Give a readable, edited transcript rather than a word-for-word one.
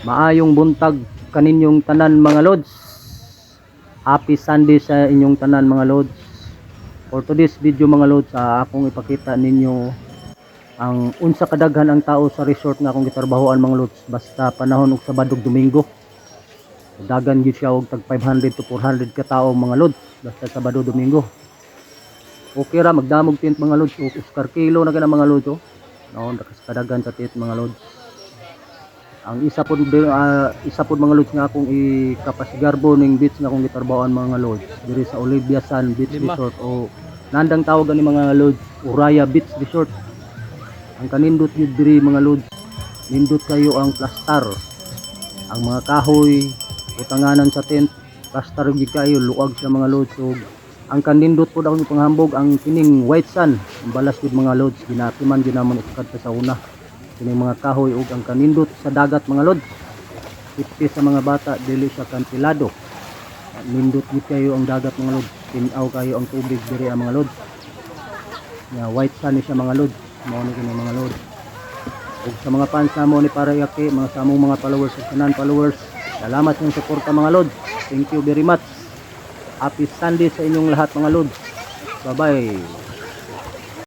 Maayong buntag kaninyong tanan mga lods. Happy Sunday sa inyong tanan mga lods. For today's video mga lods, akong ipakita ninyo ang unsa kadaghan ang tao sa resort nga akong gitrabahoan mga lods. Basta panahon og Sabado ug Domingo. Dagan gyud siya og tag 500 to 400 ka tawo mga lods. Basta Sabado Domingo. Okay ra magdamog tent mga lods. Oscar kilo na kana mga lods. Naon kadaghan sa tent mga lods. Ang isa pod mga lods nga akong ikapasigarbo ning beach nga akong gitrabahoan mga lods diri sa Olivia Sun Beach Resort o nandang tawag ani mga lods Uraya Beach Resort. Ang kanindot gyud diri mga lods, nindot kayo ang plaster, ang mga kahoy utanganan sa tent plaster gyud kayo, luag sa mga lods. So ang kanindot pod akong panghambog ang kining white sand, ang balas gyud mga lods ginapiman gyud namon ukad sa una kining mga kahoy ug ang kanindot sa dagat mga lods. Iti sa mga bata dili sa kantilado. Nindot gid kayo ang dagat mga lods. Tinaw kayo ang tubig diri ang mga lods. Ya white sand ni siya mga lods. Mao ni kini mga lods. Ug sa mga fans namo ni Parayaki, mga samong mga followers ug tanan followers, salamat sa suporta mga lods. Thank you very much. Happy Sunday sa inyong lahat mga lods. Bye bye.